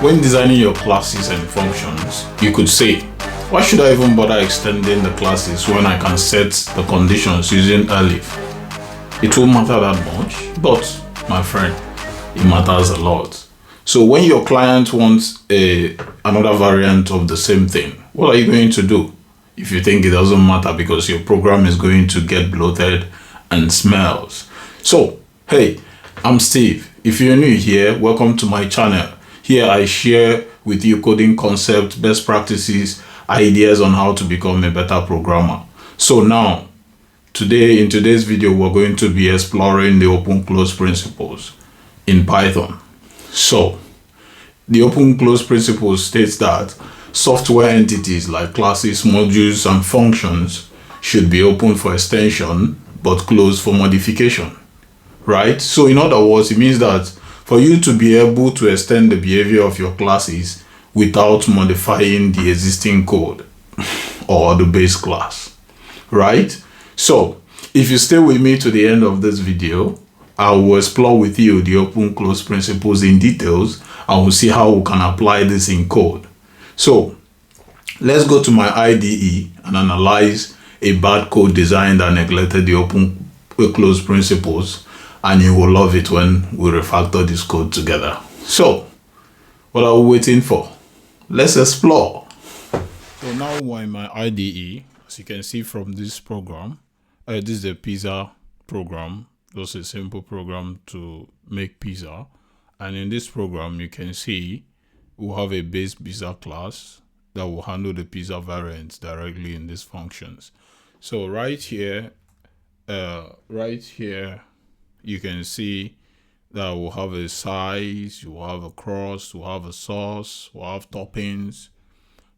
when designing your classes and functions, you could say, why should I even bother extending the classes when I can set the conditions using elif? It won't matter that much, but my friend, it matters a lot. So when your client wants another variant of the same thing, what are you going to do? If you think it doesn't matter because your program is going to get bloated and smells. So, hey, I'm Steve. If you're new here, welcome to my channel. Here I share with you coding concepts, best practices, ideas on how to become a better programmer. So now, in today's video, we're going to be exploring the open-close principles in Python. So, the open-close principle states that software entities like classes, modules, and functions should be open for extension but closed for modification, right? So in other words, it means that for you to be able to extend the behavior of your classes without modifying the existing code or the base class, right? So if you stay with me to the end of this video, I will explore with you the open-close principles in details and we'll see how we can apply this in code. So let's go to my IDE and analyze a bad code design that neglected the open-close principles, and you will love it when we refactor this code together. So what are we waiting for? Let's explore. So now we're in my IDE. As you can see from this program, this is a pizza program, just a simple program to make pizza. And in this program, you can see we'll have a base pizza class that will handle the pizza variants directly in these functions. So right here, you can see that we'll have a size, we'll have a crust, we'll have a sauce, we'll have toppings.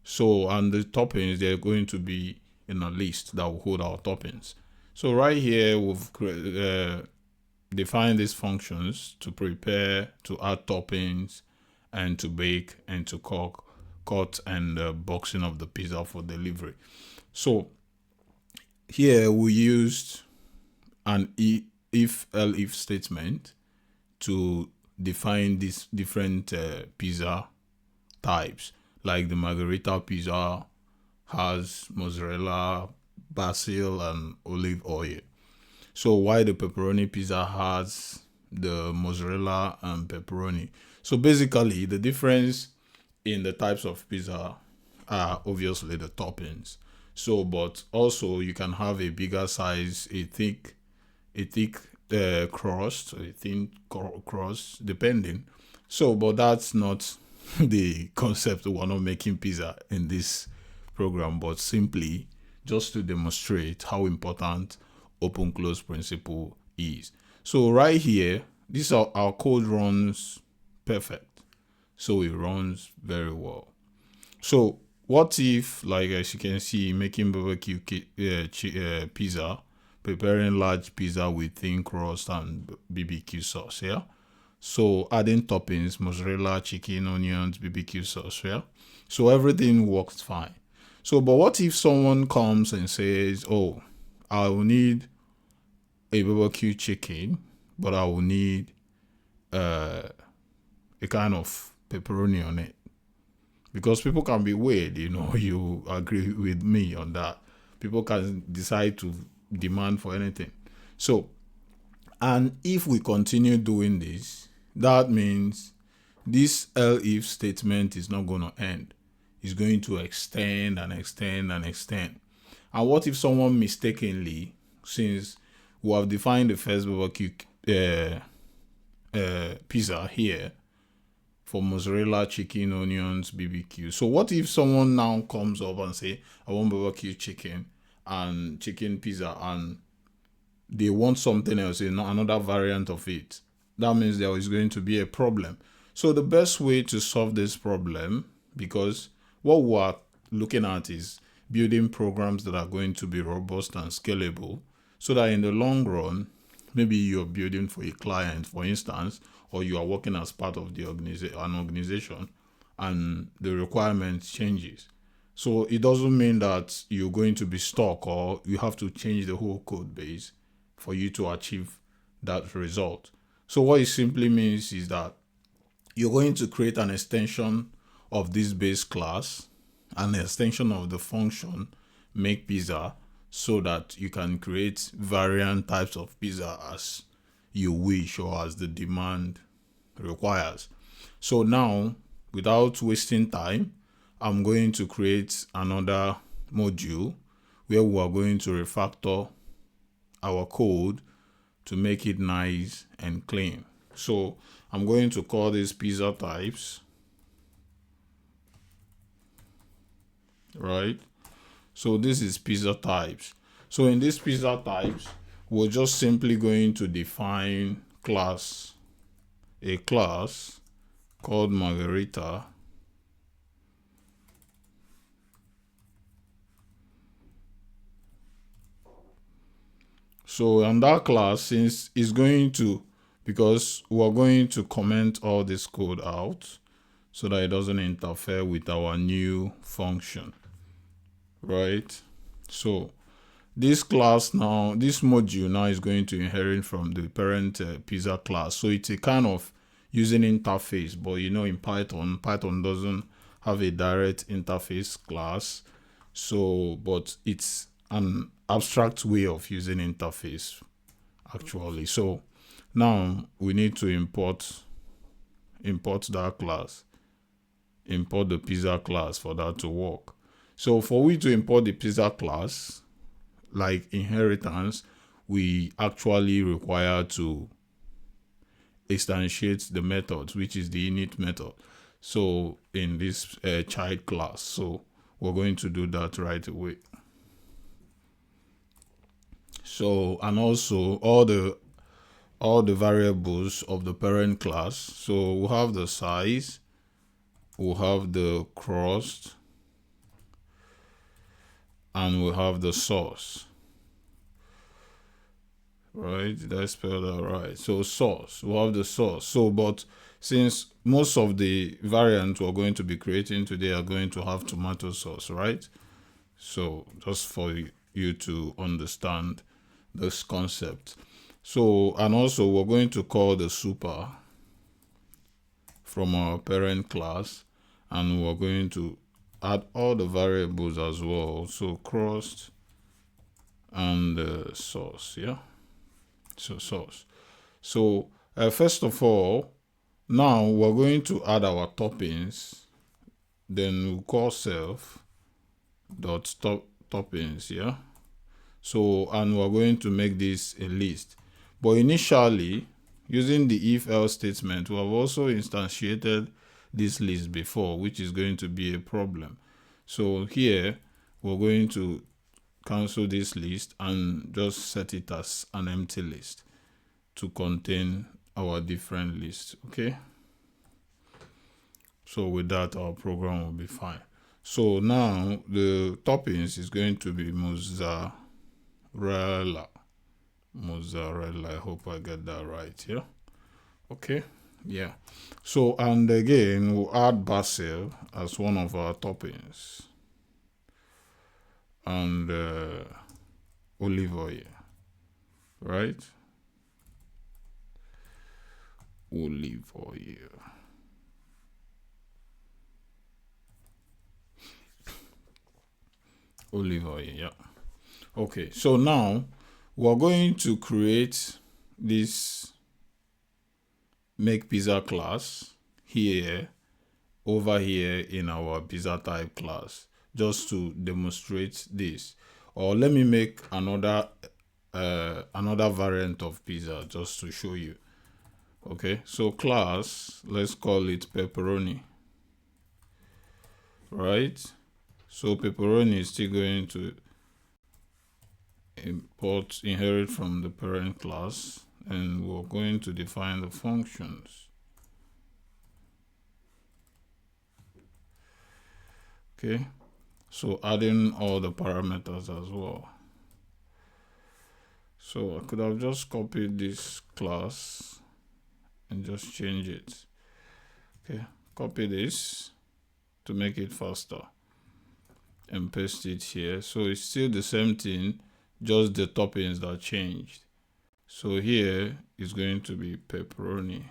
So, and the toppings, they're going to be in a list that will hold our toppings. So right here, we've defined these functions to prepare, to add toppings, and to bake, and to cut and boxing of the pizza for delivery. So here we used an if-elif statement to define these different pizza types, like the margherita pizza has mozzarella, basil, and olive oil. So why the pepperoni pizza has the mozzarella and pepperoni. So basically the difference in the types of pizza are obviously the toppings. So, but also you can have a bigger size, a thick crust, a thin crust, depending. So, but that's not the concept. We're not making pizza in this program, but simply just to demonstrate how important open-close principle is. So right here, this our code runs perfect. So it runs very well. So what if, like as you can see, making barbecue pizza, preparing large pizza with thin crust and BBQ sauce, yeah? So adding toppings, mozzarella, chicken, onions, BBQ sauce, yeah? So everything works fine. So, but what if someone comes and says, oh, I will need a barbecue chicken, but I will need a kind of pepperoni on it? Because people can be weird, you agree with me on that. People can decide to demand for anything. So, and if we continue doing this, that means this elif statement is not going to end. It's going to extend and extend and extend. And what if someone mistakenly, since we have defined the first barbecue pizza here for mozzarella, chicken, onions, BBQ. So what if someone now comes up and say, I want barbecue chicken and chicken pizza, and they want something else, another variant of it? That means there is going to be a problem. So the best way to solve this problem, because what we are looking at is building programs that are going to be robust and scalable, so that in the long run, maybe you're building for a client, for instance, or you are working as part of the organization and the requirements changes. So it doesn't mean that you're going to be stuck or you have to change the whole code base for you to achieve that result. So what it simply means is that you're going to create an extension of this base class, an extension of the function make pizza, so that you can create variant types of pizza as you wish or as the demand requires. So now, without wasting time, I'm going to create another module where we are going to refactor our code to make it nice and clean. So I'm going to call this pizza types, right? So this is pizza types. So in this pizza types, we're just simply going to define a class called Margarita. So in that class, since it's going to, because we're going to comment all this code out so that it doesn't interfere with our new function, right? So this class now, this module now is going to inherit from the parent pizza class. So it's a kind of using interface, but you know, in Python doesn't have a direct interface class. So, but it's an abstract way of using interface actually. So now we need to import that class, import the pizza class for that to work. So for we to import the pizza class, like inheritance, we actually require to instantiate the method, which is the init method. So in this child class, so we're going to do that right away. So, and also all the variables of the parent class. So we'll have the size, we'll have the crust, and we'll have the source. Right, did I spell that right? So source, we'll have the source. So, but since most of the variants we're going to be creating today are going to have tomato sauce, right? So just for you to understand this concept. So, and also we're going to call the super from our parent class, and we're going to add all the variables as well. So crust and sauce, yeah. So source. So first of all, now we're going to add our toppings. Then we'll call self dot toppings, yeah. So, and we're going to make this a list. But initially, using the if else statement, we have also instantiated this list before, which is going to be a problem. So here we're going to cancel this list and just set it as an empty list to contain our different lists. Okay, so with that, our program will be fine. So now the toppings is going to be mozzarella. I hope I get that right. Yeah, okay, yeah. So, and again, we'll add basil as one of our toppings, and olive oil, right? Olive oil. Olive oil, yeah. Okay, so now we're going to create this make pizza class here, over here in our pizza type class, just to demonstrate this. Or let me make another variant of pizza just to show you. Okay, so class, let's call it pepperoni, right? So pepperoni is still going to inherit from the parent class, and we're going to define the functions. Okay, so adding all the parameters as well. So I could have just copied this class and just change it. Okay, copy this to make it faster and paste it here. So it's still the same thing, just the toppings that changed. So here is going to be pepperoni.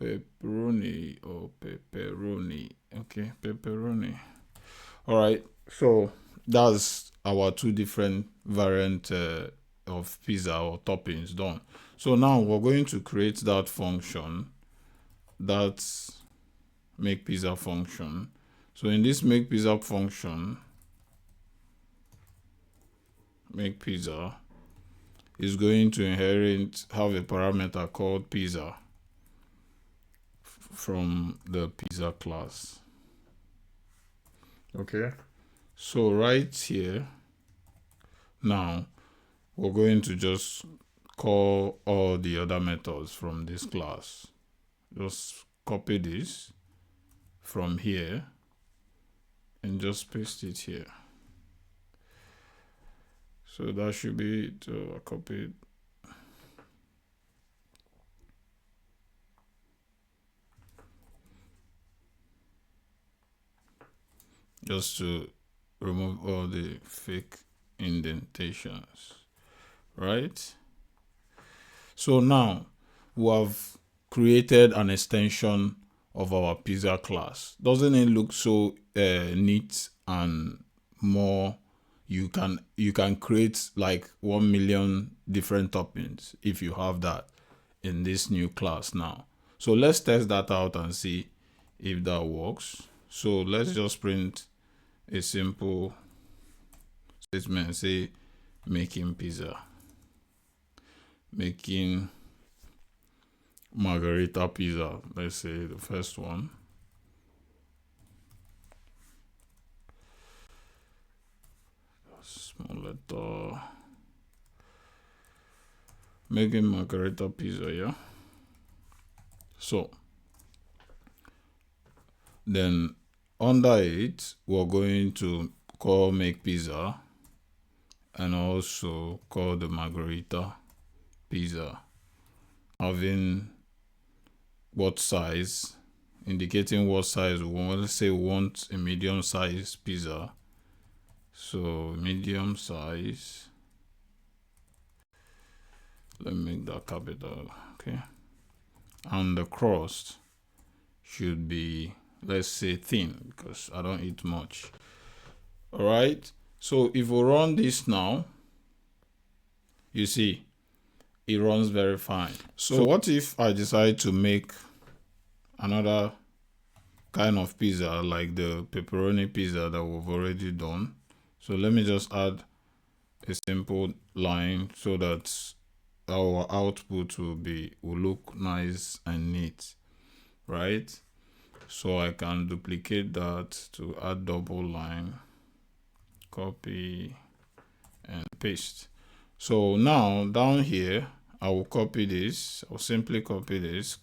pepperoni or pepperoni. Okay, pepperoni. All right. So that's our two different variant of pizza or toppings done. So now we're going to create that function, that make pizza function. So in this make pizza function, make pizza is going to have a parameter called pizza from the pizza class. Okay, so right here now we're going to just call all the other methods from this class. Just copy this from here and just paste it here. So that should be it. I copied. Just to remove all the fake indentations, right? So now we have created an extension of our pizza class. Doesn't it look so neat and more? You can create like 1 million different toppings if you have that in this new class now. So let's test that out and see if that works. So let's just print a simple statement, say making pizza, making margarita pizza. Let's say the first one. Small letter. Making margarita pizza, yeah. So then under it, we're going to call make pizza and also call the margarita pizza, having what size, indicating what size we want. Let's say we want a medium size pizza. So medium size, let me make that capital, okay. And the crust should be, let's say, thin, because I don't eat much. All right, so if we run this now, you see it runs very fine. So what if I decide to make another kind of pizza, like the pepperoni pizza that we've already done? So let me just add a simple line so that our output will look nice and neat, right? So I can duplicate that to add double line, copy and paste. So now down here, I will copy this. I'll simply copy this.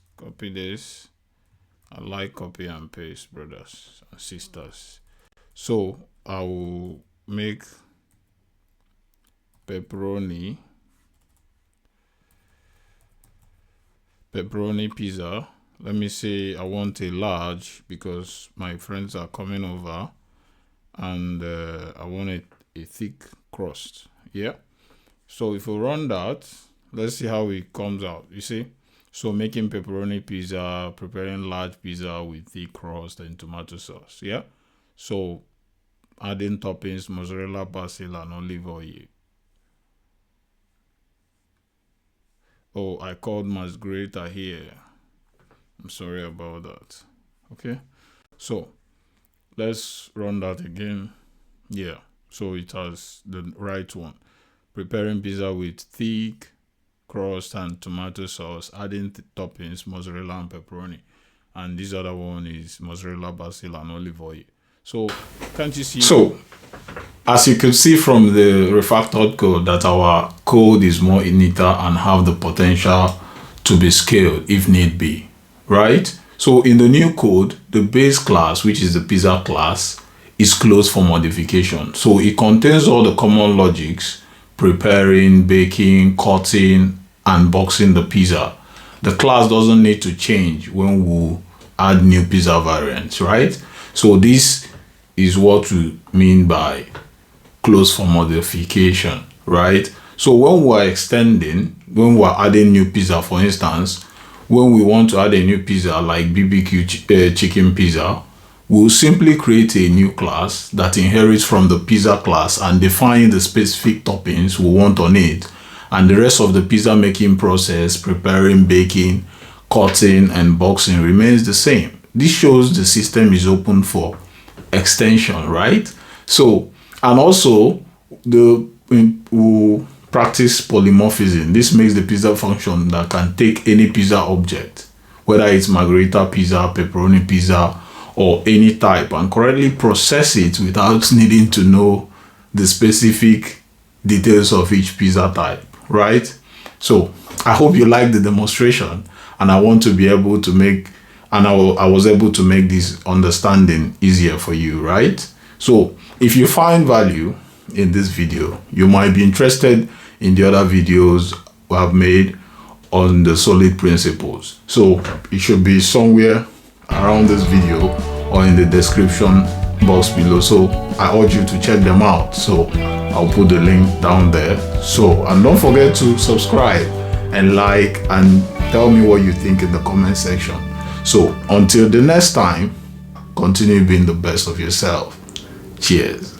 I like copy and paste, brothers and sisters. So I will make pepperoni pizza. Let me say I want a large because my friends are coming over, and I want a thick crust. Yeah. So if we run that, let's see how it comes out. You see, so making pepperoni pizza, preparing large pizza with thick crust and tomato sauce. Yeah. So adding toppings, mozzarella, basil, and olive oil. Oh, I called margarita here. I'm sorry about that. Okay. So let's run that again. Yeah. So it has the right one. Preparing pizza with thick crust and tomato sauce, adding toppings, mozzarella and pepperoni. And this other one is mozzarella, basil, and olive oil. So can't you see? So as you can see from the refactored code, that our code is more neater and have the potential to be scaled if need be, right? So in the new code, the base class, which is the pizza class, is closed for modification. So it contains all the common logics: preparing, baking, cutting, and boxing the pizza. The class doesn't need to change when we add new pizza variants, right? So this is what we mean by closed for modification, right? So when we're extending, when we're adding new pizza, for instance, when we want to add a new pizza like BBQ chicken pizza, we'll simply create a new class that inherits from the pizza class and define the specific toppings we want on it. And the rest of the pizza making process, preparing, baking, cutting, and boxing remains the same. This shows the system is open for extension, right? So, and also we'll practice polymorphism. This makes the pizza function that can take any pizza object, whether it's margherita pizza, pepperoni pizza, or any type, and correctly process it without needing to know the specific details of each pizza type, right? So I hope you like the demonstration, and I want to be able to make, and I was able to make this understanding easier for you, right? So if you find value in this video, you might be interested in the other videos we have made on the solid principles. So it should be somewhere around this video or in the description box below. So I urge you to check them out. So I'll put the link down there. So, and don't forget to subscribe and like and tell me what you think in the comment section. So until the next time, continue being the best of yourself. Cheers.